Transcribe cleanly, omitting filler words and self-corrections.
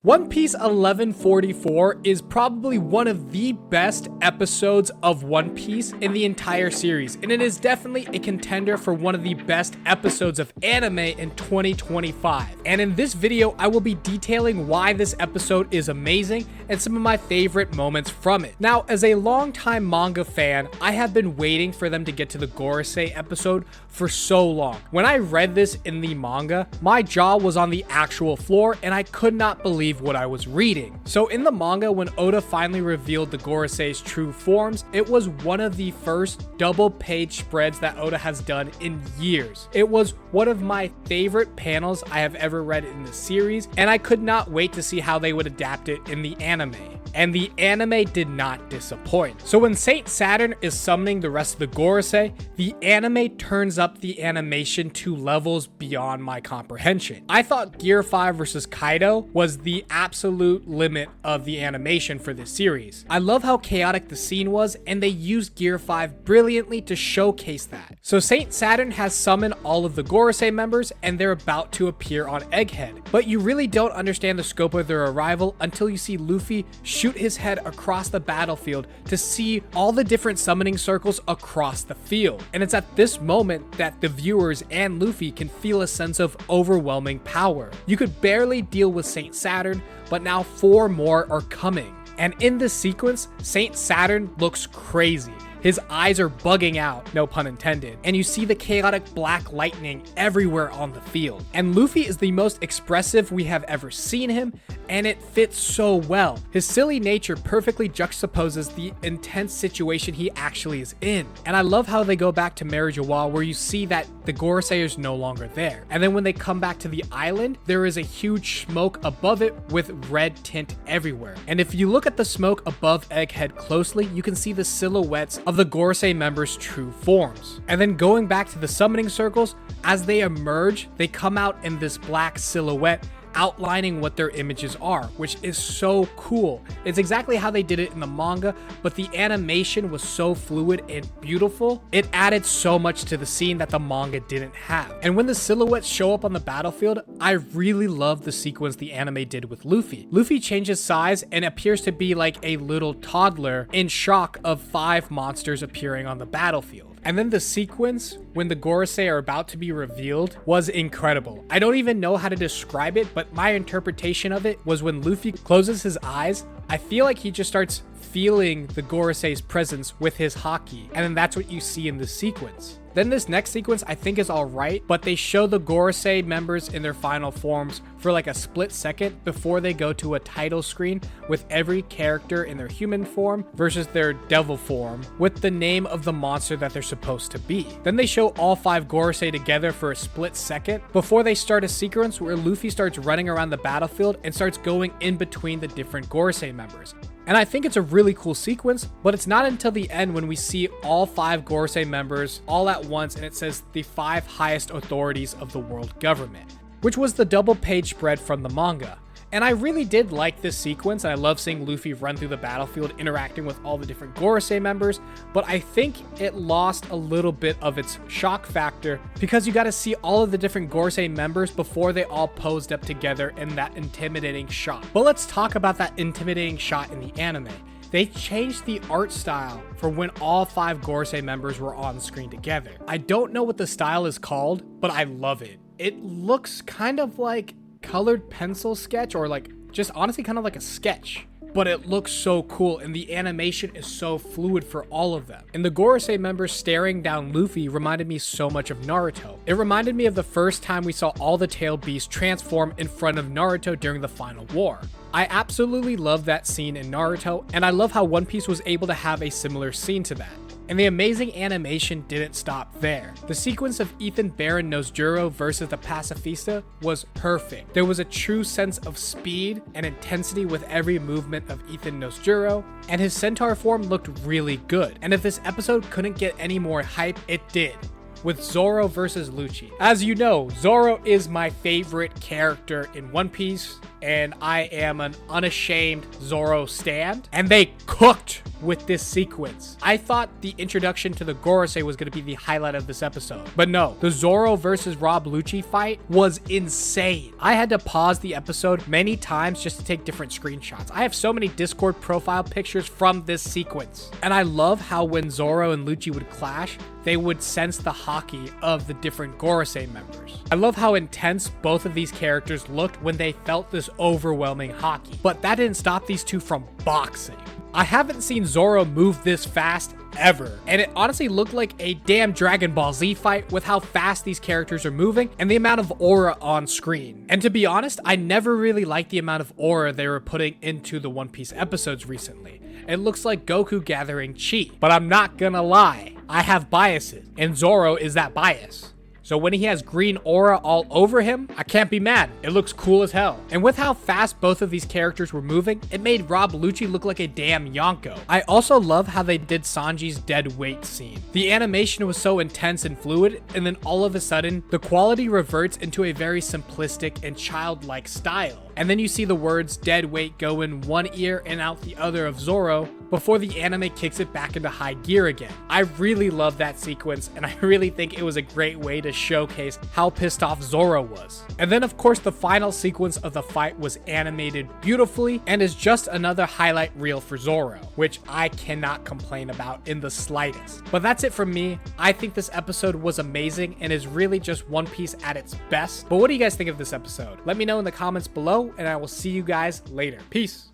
One Piece 1144 is probably one of the best episodes of One Piece in the entire series, and it is definitely a contender for one of the best episodes of anime in 2025. And in this video, I will be detailing why this episode is amazing and some of my favorite moments from it. Now, as a longtime manga fan, I have been waiting for them to get to the Gorosei episode for so long. When I read this in the manga, my jaw was on the actual floor and I could not believe what I was reading. So in the manga, when Oda finally revealed the Gorosei's true forms, it was one of the first double-page spreads that Oda has done in years. It was one of my favorite panels I have ever read in the series, and I could not wait to see how they would adapt it in the anime. And the anime did not disappoint. So when Saint Saturn is summoning the rest of the Gorosei, the anime turns up the animation to levels beyond my comprehension. I thought Gear 5 versus Kaido was the absolute limit of the animation for this series. I love how chaotic the scene was, and they used Gear 5 brilliantly to showcase that. So Saint Saturn has summoned all of the Gorosei members, and they're about to appear on Egghead. But you really don't understand the scope of their arrival until you see Luffy shoot his head across the battlefield to see all the different summoning circles across the field. And it's at this moment that the viewers and Luffy can feel a sense of overwhelming power. You could barely deal with Saint Saturn, but now 4 more are coming. And in this sequence, Saint Saturn looks crazy. His eyes are bugging out, no pun intended, and you see the chaotic black lightning everywhere on the field. And Luffy is the most expressive we have ever seen him, and it fits so well. His silly nature perfectly juxtaposes the intense situation he actually is in. And I love how they go back to Marijawa, where you see that the Gorosei is no longer there. And then when they come back to the island, there is a huge smoke above it with red tint everywhere. And if you look at the smoke above Egghead closely, you can see the silhouettes of the Gorosei members' true forms. And then going back to the summoning circles, as they emerge, they come out in this black silhouette outlining what their images are, which is so cool. It's exactly how they did it in the manga, but the animation was so fluid and beautiful. It added so much to the scene that the manga didn't have. And when the silhouettes show up on the battlefield, I really love the sequence the anime did with Luffy. Luffy changes size and appears to be like a little toddler in shock of 5 monsters appearing on the battlefield. And then the sequence when the Gorosei are about to be revealed was incredible. I don't even know how to describe it, but my interpretation of it was when Luffy closes his eyes, I feel like he just starts feeling the Gorosei's presence with his haki, and then that's what you see in this sequence. Then this next sequence I think is alright, but they show the Gorosei members in their final forms for like a split second before they go to a title screen with every character in their human form versus their devil form with the name of the monster that they're supposed to be. Then they show all 5 Gorosei together for a split second before they start a sequence where Luffy starts running around the battlefield and starts going in between the different Gorosei members. And I think it's a really cool sequence, but it's not until the end when we see all 5 Gorosei members all at once and it says the 5 highest authorities of the world government, which was the double-page spread from the manga. And I really did like this sequence, and I love seeing Luffy run through the battlefield interacting with all the different Gorosei members, but I think it lost a little bit of its shock factor because you got to see all of the different Gorosei members before they all posed up together in that intimidating shot. But let's talk about that intimidating shot in the anime. They changed the art style for when all 5 Gorosei members were on screen together. I don't know what the style is called, but I love it. It looks kind of like colored pencil sketch, or like just honestly kind of like a sketch, but it looks so cool and the animation is so fluid for all of them. And the Gorosei members staring down Luffy reminded me so much of Naruto. It reminded me of the first time we saw all the tail beasts transform in front of Naruto during the final war. I absolutely love that scene in Naruto, and I love how One Piece was able to have a similar scene to that. And the amazing animation didn't stop there. The sequence of Ethan Baron knows Zoro versus the Pacifista was perfect. There was a true sense of speed and intensity with every movement of Ethan knows Zoro, and his centaur form looked really good. And if this episode couldn't get any more hype, it did, with Zoro Vs Lucci. As you know, Zoro is my favorite character in One Piece, and I am an unashamed Zoro stan, and they cooked with this sequence. I thought the introduction to the Gorosei was going to be the highlight of this episode, but no, the Zoro versus Rob Lucci fight was insane. I had to pause the episode many times just to take different screenshots. I have so many Discord profile pictures from this sequence, and I love how when Zoro and Lucci would clash, they would sense the haki of the different Gorosei members. I love how intense both of these characters looked when they felt this overwhelming haki, but that didn't stop these two from boxing. I haven't seen Zoro move this fast ever, and it honestly looked like a damn Dragon Ball Z fight with how fast these characters are moving and the amount of aura on screen. And to be honest, I never really liked the amount of aura they were putting into the One Piece episodes recently. It looks like Goku gathering chi, but I'm not gonna lie, I have biases, and Zoro is that bias. So when he has green aura all over him, I can't be mad. It looks cool as hell. And with how fast both of these characters were moving, it made Rob Lucci look like a damn Yonko. I also love how they did Sanji's dead weight scene. The animation was so intense and fluid, and then all of a sudden, the quality reverts into a very simplistic and childlike style. And then you see the words dead weight go in one ear and out the other of Zoro before the anime kicks it back into high gear again. I really love that sequence, and I really think it was a great way to showcase how pissed off Zoro was. And then of course the final sequence of the fight was animated beautifully and is just another highlight reel for Zoro, which I cannot complain about in the slightest. But that's it from me. I think this episode was amazing and is really just One Piece at its best. But what do you guys think of this episode? Let me know in the comments below, and I will see you guys later. Peace.